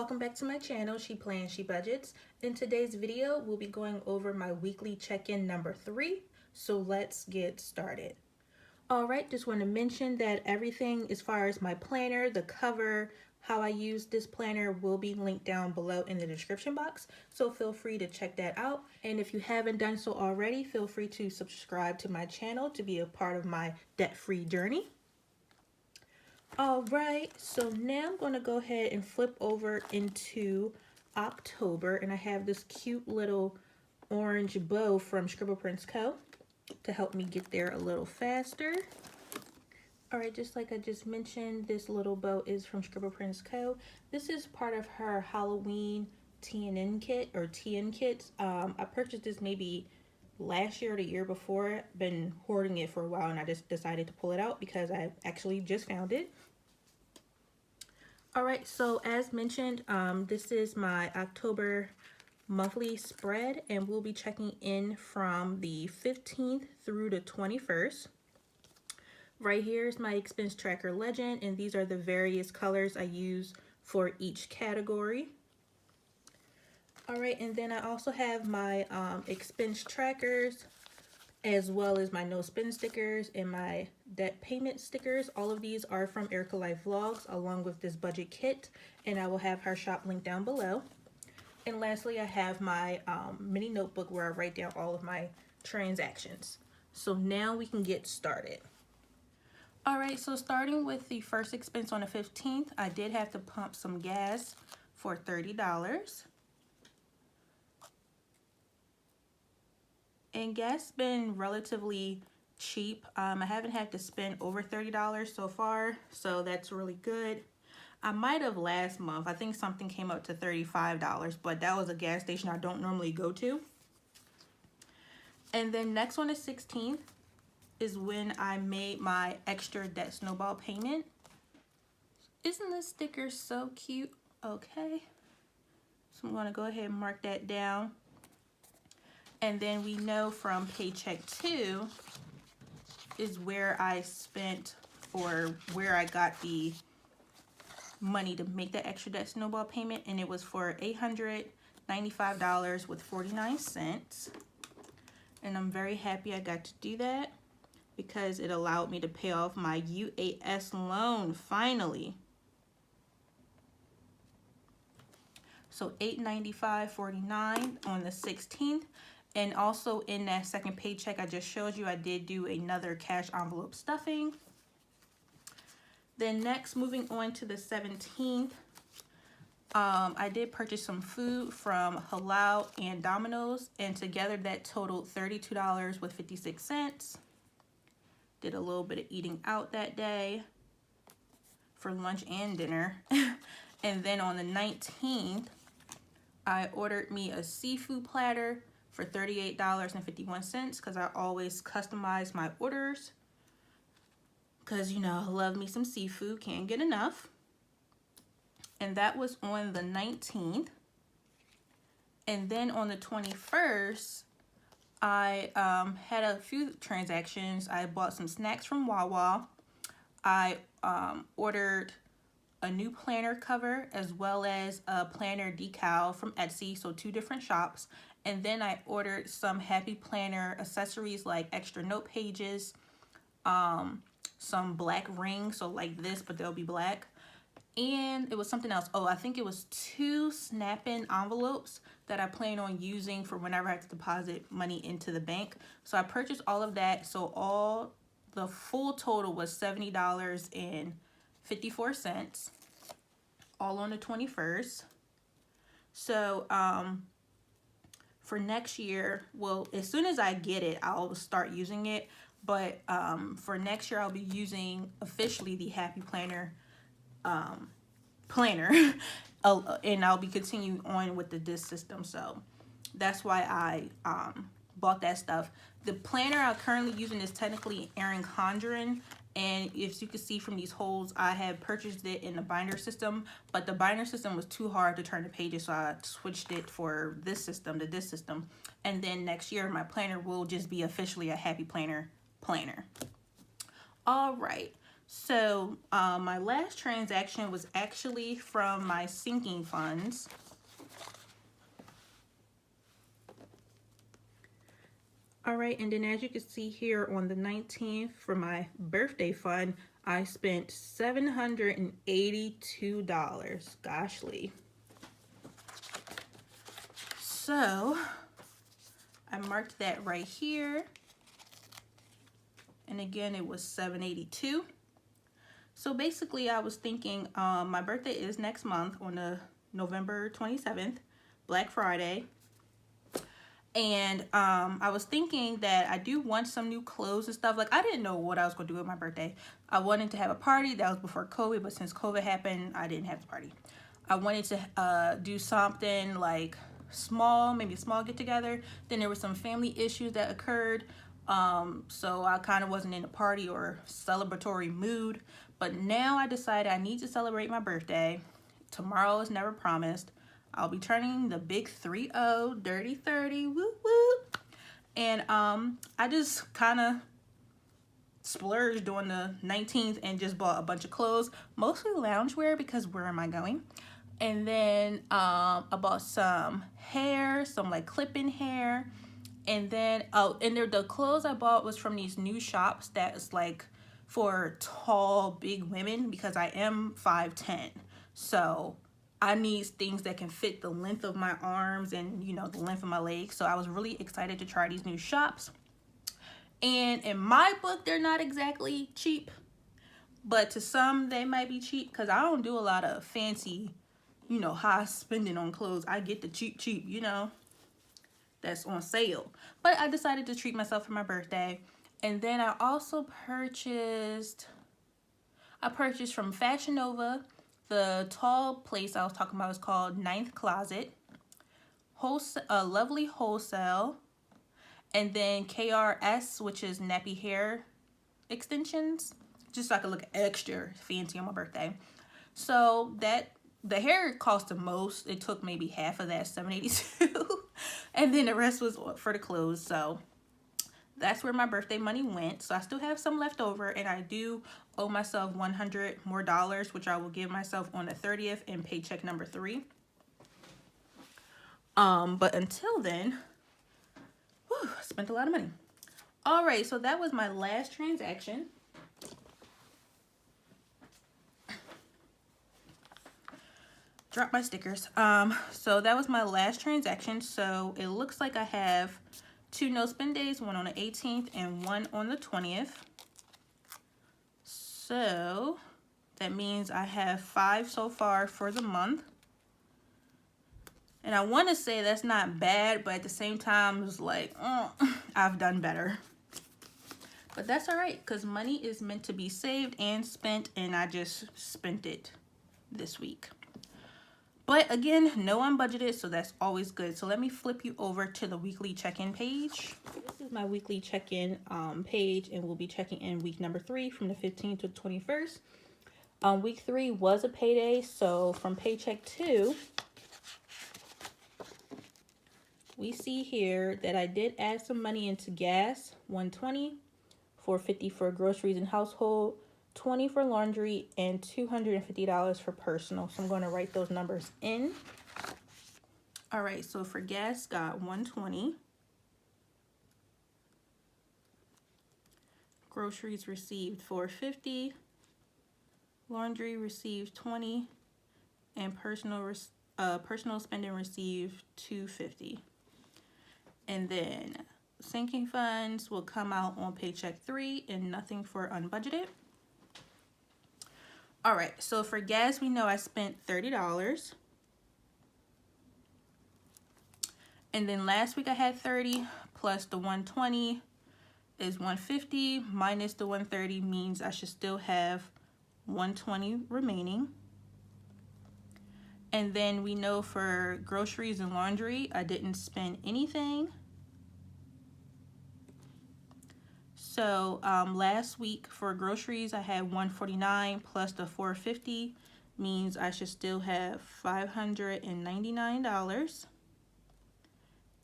Welcome back to my channel, She Plans, She Budgets. In today's video, we'll be going over my weekly check-in number 3. So let's get started. Alright, just want to mention that everything as far as my planner, the cover, how I use this planner will be linked down below in the description box. So feel free to check that out. And if you haven't done so already, feel free to subscribe to my channel to be a part of my debt-free journey. Alright, so now I'm going to go ahead and flip over into October, and I have this cute little orange bow from Scribble Prints Co. to help me get there a little faster. Alright, just like I just mentioned, this little bow is from Scribble Prints Co. This is part of her Halloween TNN kit, or TN kits. I purchased this maybe last year or the year before. Been hoarding it for a while, and I just decided to pull it out because I actually just found it. Alright, so as mentioned, this is my October monthly spread, and we'll be checking in from the 15th through the 21st. Right here is my expense tracker legend, and these are the various colors I use for each category. Alright, and then I also have my expense trackers, as well as my no spend stickers and my debt payment stickers. All of these are from Erica Life Vlogs, along with this budget kit, and I will have her shop link down below. And lastly, I have my mini notebook where I write down all of my transactions. So now we can get started. Alright, so starting with the first expense on the 15th, I did have to pump some gas for $30. And gas been relatively cheap. I haven't had to spend over $30 so far, so that's really good. I might have last month. I think something came up to $35, but that was a gas station I don't normally go to. And then next on the 16th is when I made my extra debt snowball payment. Isn't this sticker so cute? Okay. So I'm going to go ahead and mark that down. And then we know from paycheck 2 is where I spent, or where I got the money to make that extra debt snowball payment, and it was for $895.49. And I'm very happy I got to do that because it allowed me to pay off my UAS loan finally. So $895.49 on the 16th. And also in that second paycheck I just showed you, I did do another cash envelope stuffing. Then next, moving on to the 17th, I did purchase some food from Halal and Domino's, and together that totaled $32.56. Did a little bit of eating out that day for lunch and dinner. And then on the 19th, I ordered me a seafood platter for $38.51 because I always customize my orders because, you know, I love me some seafood, can't get enough. And that was on the 19th. And then on the 21st, I had a few transactions. I bought some snacks from Wawa. I ordered a new planner cover as well as a planner decal from Etsy, so 2 different shops. And then I ordered some Happy Planner accessories like extra note pages, some black rings, so like this, but they'll be black. And it was something else. Oh, I think it was 2 snap-in envelopes that I plan on using for whenever I have to deposit money into the bank. So I purchased all of that. So the full total was $70.54, all on the 21st. So for next year, well, as soon as I get it, I'll start using it. But for next year, I'll be using officially the Happy Planner planner, and I'll be continuing on with the disc system. So that's why I bought that stuff. The planner I'm currently using is technically Erin Condren, and if you can see from these holes, I have purchased it in the binder system, but the binder system was too hard to turn the pages, so I switched it for this system, the disc system. And then next year, my planner will just be officially a Happy Planner planner. All right, So my last transaction was actually from my sinking funds. All right, and then as you can see here on the 19th for my birthday fund, I spent $782. Goshly. So I marked that right here. And again, it was $782. So basically I was thinking my birthday is next month on the November 27th, Black Friday. And I was thinking that I do want some new clothes and stuff. Like, I didn't know what I was going to do with my birthday. I wanted to have a party. That was before COVID, but since COVID happened, I didn't have the party. I wanted to do something like small, maybe a small get together. Then there were some family issues that occurred. So I kind of wasn't in a party or celebratory mood. But now I decided I need to celebrate my birthday. Tomorrow is never promised. I'll be turning the big 3-0, dirty 30, woo woo. And I just kind of splurged on the 19th and just bought a bunch of clothes, mostly loungewear because where am I going? And then I bought some hair, some like clip-in hair. And then, the clothes I bought was from these new shops that's like for tall, big women because I am 5'10". So I need things that can fit the length of my arms and, you know, the length of my legs. So I was really excited to try these new shops. And in my book, they're not exactly cheap. But to some, they might be cheap because I don't do a lot of fancy, you know, high spending on clothes. I get the cheap, you know, that's on sale. But I decided to treat myself for my birthday. And then I also purchased from Fashion Nova. The tall place I was talking about is called Ninth Closet. Lovely Wholesale. And then KRS, which is nappy hair extensions. Just so I could look extra fancy on my birthday. So the hair cost the most. It took maybe half of that, $782. And then the rest was for the clothes. So that's where my birthday money went. So I still have some left over, and I do owe myself $100 more, which I will give myself on the 30th in paycheck number 3. But until then, whew, I spent a lot of money. All right, so that was my last transaction. Drop my stickers. So that was my last transaction. So it looks like I have 2 no spend days, one on the 18th and one on the 20th. So that means I have 5 so far for the month. And I want to say that's not bad, but at the same time, it's like, I've done better. But that's all right, because money is meant to be saved and spent, and I just spent it this week. But again, no unbudgeted, so that's always good. So let me flip you over to the weekly check-in page. This is my weekly check-in page, and we'll be checking in week number 3 from the 15th to the 21st. Week 3 was a payday, so from paycheck 2, we see here that I did add some money into gas, $120, $450 for groceries and household, $20 for laundry, and $250 for personal. So I'm going to write those numbers in. All right, so for gas, got $120. Groceries received $450. Laundry received $20, and personal spending received $250. And then sinking funds will come out on paycheck 3 and nothing for unbudgeted. All right, so for gas, we know I spent $30. And then last week I had 30 plus the 120 is 150 minus the 130 means I should still have 120 remaining. And then we know for groceries and laundry, I didn't spend anything. So last week for groceries, I had $149 plus the $450 means I should still have $599.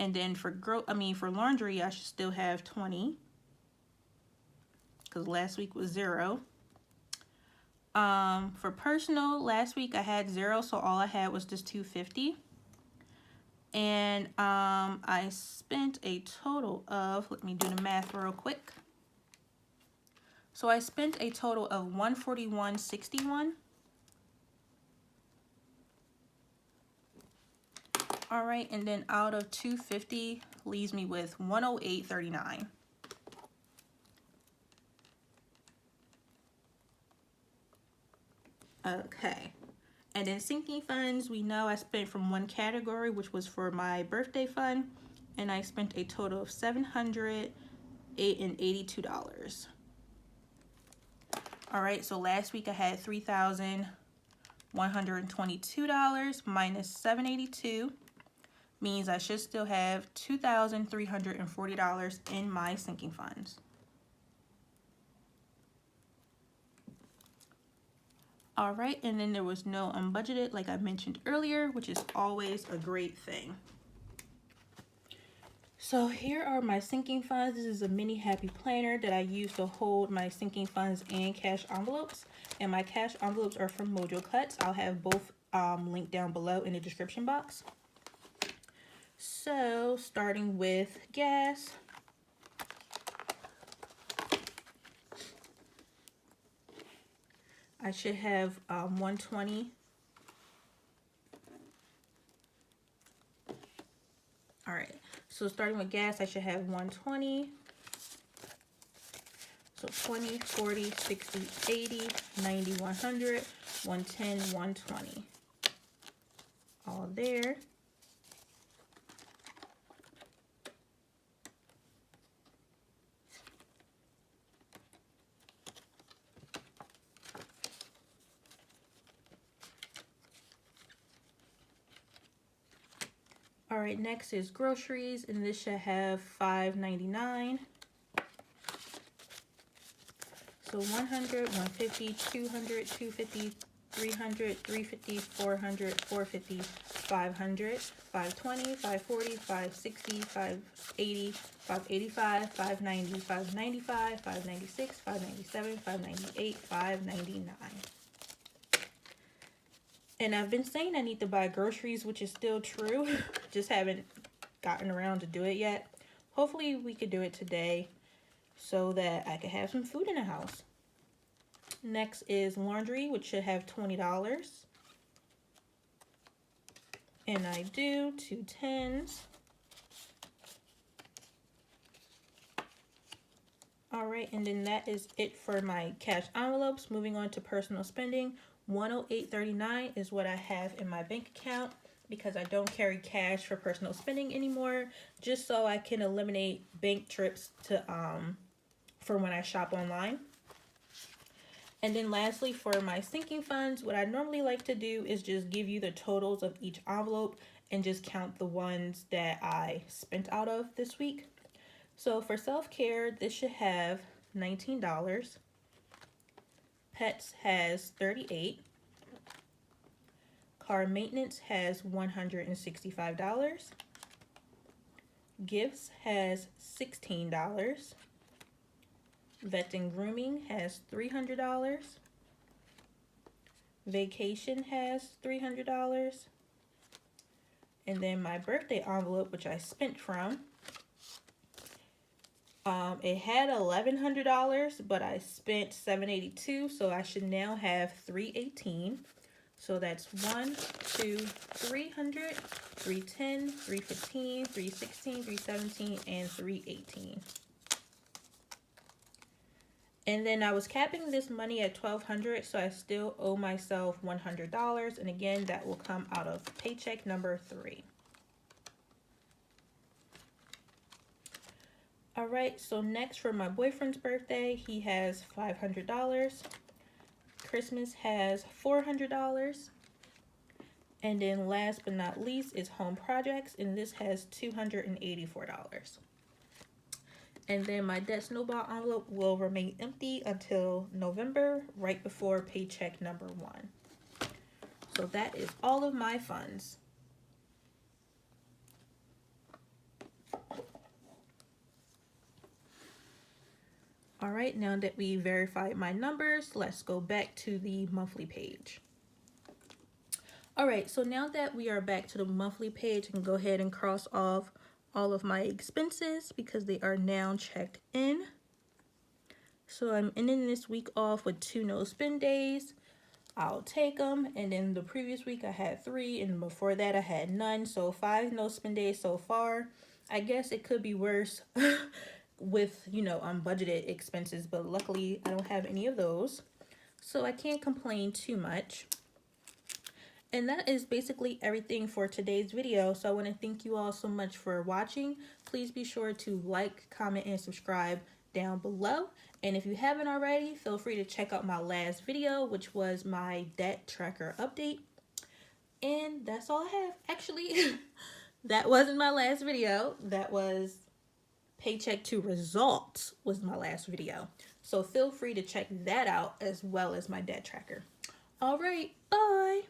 And then for laundry, I should still have $20 because last week was $0. For personal, last week I had 0, so all I had was just $2.50. And I spent a total of, let me do the math real quick. So I spent a total of $141.61. All right, and then out of $2.50 leaves me with $108.39. Okay, and then sinking funds, we know I spent from one category, which was for my birthday fund, and I spent a total of $782. All right, so last week I had $3,122 minus $782 means I should still have $2,340 in my sinking funds. All right, and then there was no unbudgeted like I mentioned earlier, which is always a great thing. So here are my sinking funds. This is a mini happy planner that I use to hold my sinking funds and cash envelopes. And my cash envelopes are from Mojo Cuts. I'll have both linked down below in the description box. So starting with gas. I should have $120. All right, so starting with gas, I should have $120. So 20, 40, 60, 80, 90, 100, 110, 120. All there. All right, next is groceries, and this should have $5.99. So 100, 150, 200, 250, 300, 350, 400, 450, 500, 520, 540, 560, 580, 585, 590, 595, 596, 597, 598, 599. And I've been saying I need to buy groceries, which is still true. Just haven't gotten around to do it yet. Hopefully we could do it today so that I could have some food in the house. Next is laundry, which should have $20. And I do 2 10s. All right, and then that is it for my cash envelopes. Moving on to personal spending. $108.39 is what I have in my bank account because I don't carry cash for personal spending anymore, just so I can eliminate bank trips to for when I shop online. And then lastly, for my sinking funds, what I normally like to do is just give you the totals of each envelope and just count the ones that I spent out of this week. So for self-care, this should have $19. Pets has $38. Car maintenance has $165. Gifts has $16. Vet and grooming has $300. Vacation has $300. And then my birthday envelope, which I spent from, it had $1,100, but I spent $782, so I should now have $318. So that's 1, 2, 300, 310, 315, 316, 317, and 318. And then I was capping this money at $1,200, so I still owe myself $100. And again, that will come out of paycheck number 3. All right, so next for my boyfriend's birthday, he has $500. Christmas has $400. And then last but not least is home projects, and this has $284. And then my debt snowball envelope will remain empty until November, right before paycheck number 1. So that is all of my funds. All right, now that we verified my numbers, let's go back to the monthly page. All right, so now that we are back to the monthly page, I can go ahead and cross off all of my expenses because they are now checked in. So I'm ending this week off with 2 no spend days. I'll take them. And then the previous week I had 3, and before that I had none. So 5 no spend days so far. I guess it could be worse with, unbudgeted expenses, but luckily I don't have any of those. So I can't complain too much. And that is basically everything for today's video. So I want to thank you all so much for watching. Please be sure to like, comment, and subscribe down below. And if you haven't already, feel free to check out my last video, which was my debt tracker update. And that's all I have. Actually, that wasn't my last video. That was paycheck to results was my last video. So feel free to check that out as well as my debt tracker. All right, bye.